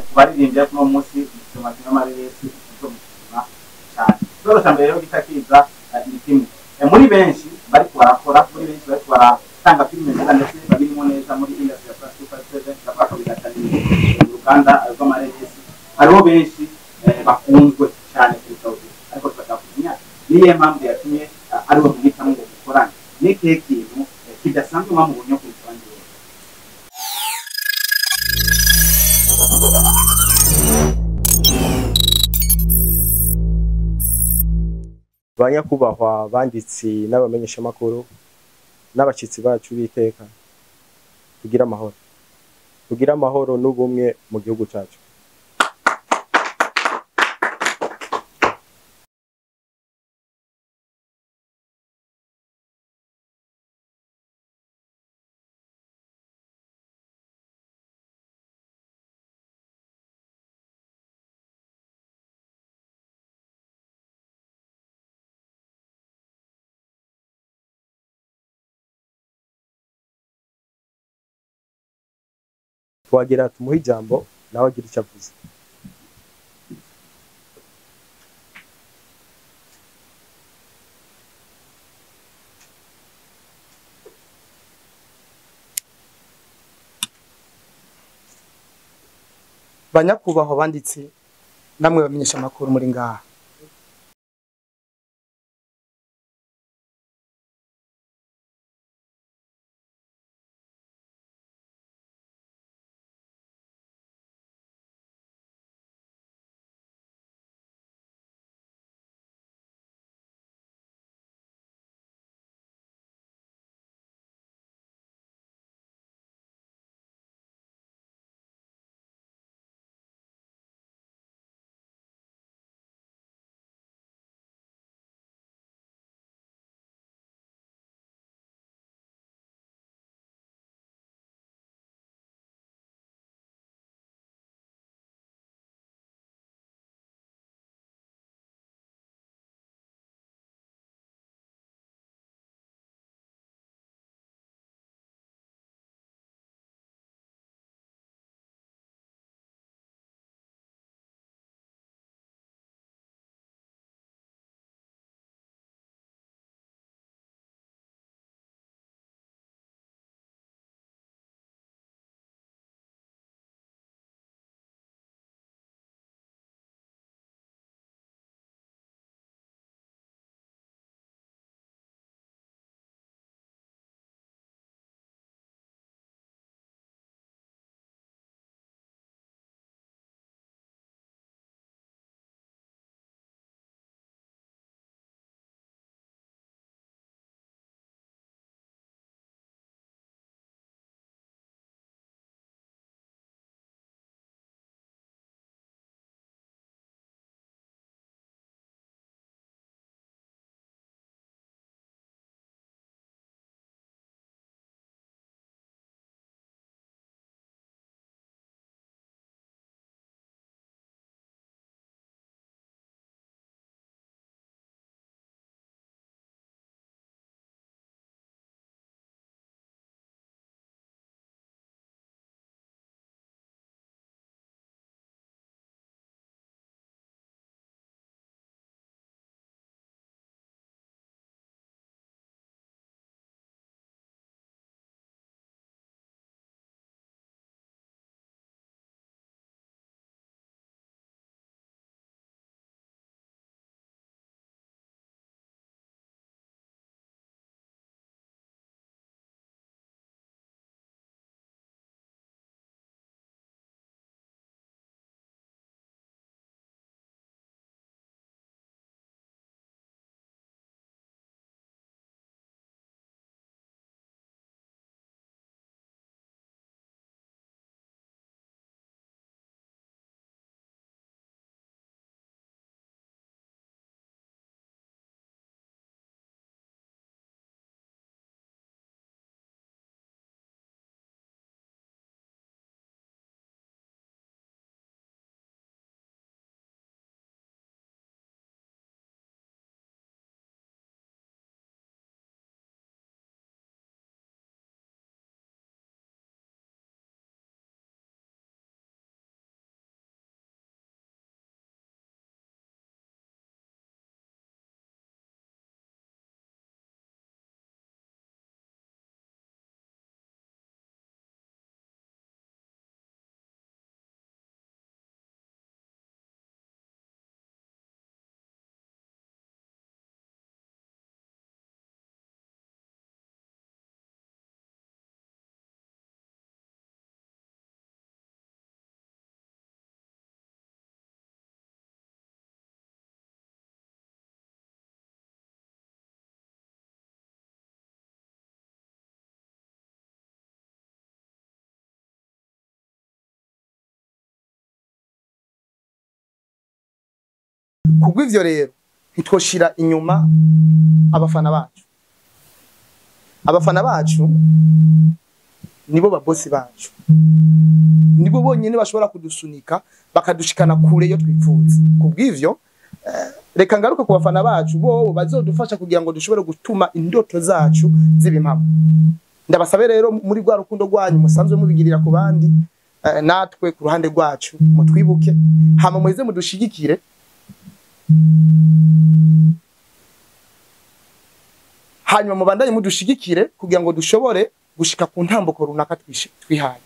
kubaririmbye kuno munsi mu cy'amareresi cyo mukima cyane zorosha mbere yo gitakiza ni kimwe muri benshi bari barakora muri benshi bari baratanga filime neza ndetse babirimo neza muri industry ya Super 7 ndabaka bigataniye uruganda rw'amareresi hariho benshi bakunzwe cyane kuri Saudi ariko twatakunya niye mpamvu yatumye ariho guhitamo gukorana n'ikihe kintu kidasanzwe mu bunyo kwitangira banyakubahwa banditsi n'abamenyesha makuru n'abacitsi bacu biteka tugira amahoro n'ubumwe mu gihugu cyacu. Twagira tumuhe ijambo nawe agira icyo avuze. Banyakubahwa banditsi namwe bamenyesha makuru muri ngaha, kubw'ivyo rero ntitwoshira inyuma abafana bacu. Abafana bacu nibo babosi bacu, nibo bonyene bashobora kudusunika bakadushikana kure yo twifuza. Kubw'ivyo reka ngaruka ku bafana bacu, bo bazodufasha kugira ngo dushobore gutuma indoto zacu zibimpamo. Ndabasabe rero muri rwa rukundo rwanyu musanzwe mubigirira ku bandi, natwe ku ruhande rwacu mutwibuke, hama mweze mudushigikire. Hanyuma mubandanye mudushigikire kugira ngo dushobore gushika ku ntambuko runaka twihaye.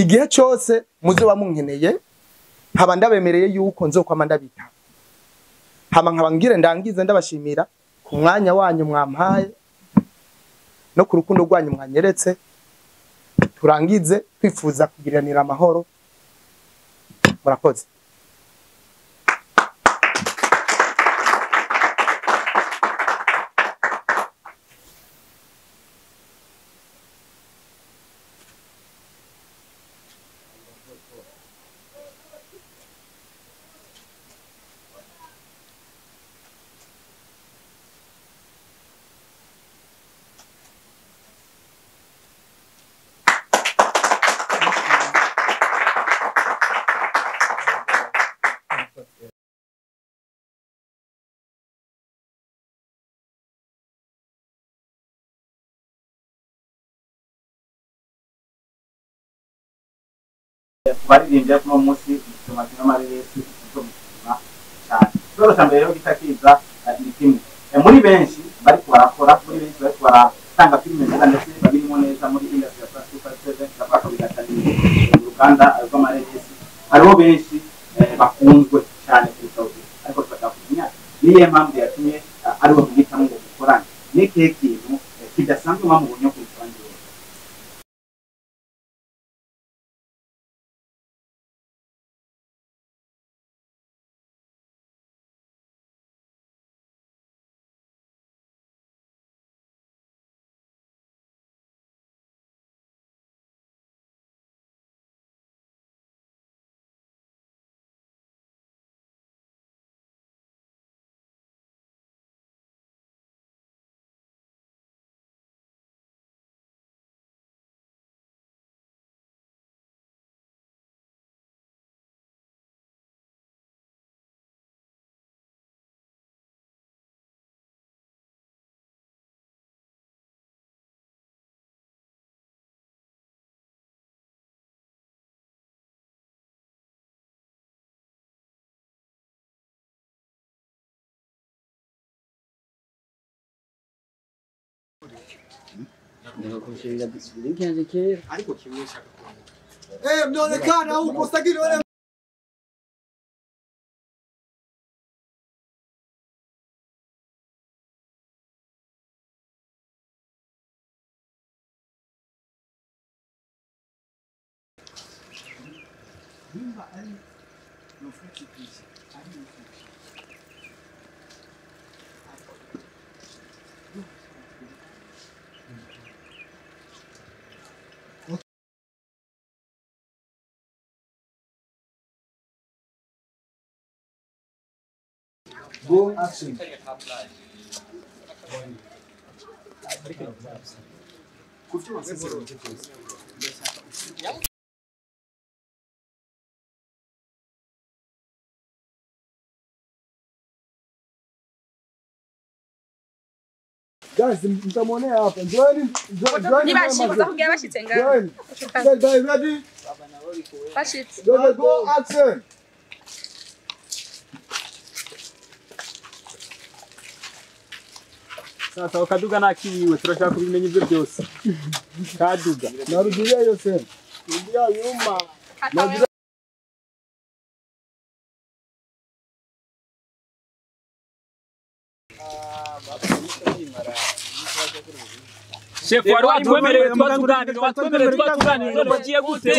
Igihe cyose muzoba munkeneye, haba ndabemereye yuko nzokwama ndabita. Hama nkabangire ndangize ndabashimira ku mwanya wanyu mwampaye no ku rukundo rwanyu mwanyeretse. Turangize twifuza kugiranira amahoro. Murakoze. baririmbye kuno munsi tomati n'amareresi cyo gusima cyane. Rero cyambere rero gitakiza ni kimwe muri benshi bari barakora, muri benshi bari baratanga filime neza ndetse babirimo neza muri industry ya Super 7 ndabaka bigataniye uruganda rw'amareresi. Hariho benshi bakunzwe cyane kuri Saudi, ariko twatakunya niye mpamvu yatumye ari bo guhitamo ngo gukorana n'ikihe kintu kidasanzwe mwamubonye ku Rwanda. Mnaonekana huko sagili wale Go action. Guys, mtamuonea hapa. Join. Nibashikuza kugira bashitse ngaho. Join. Guys, ready? Bashitse. Go action. Sasa ukaduga nakiwe turashaka kubimenya ibyo byose. Kaduga. Narudia yose. Rudia nyuma. Chef wari watwemereye twatuganira none bagiye gute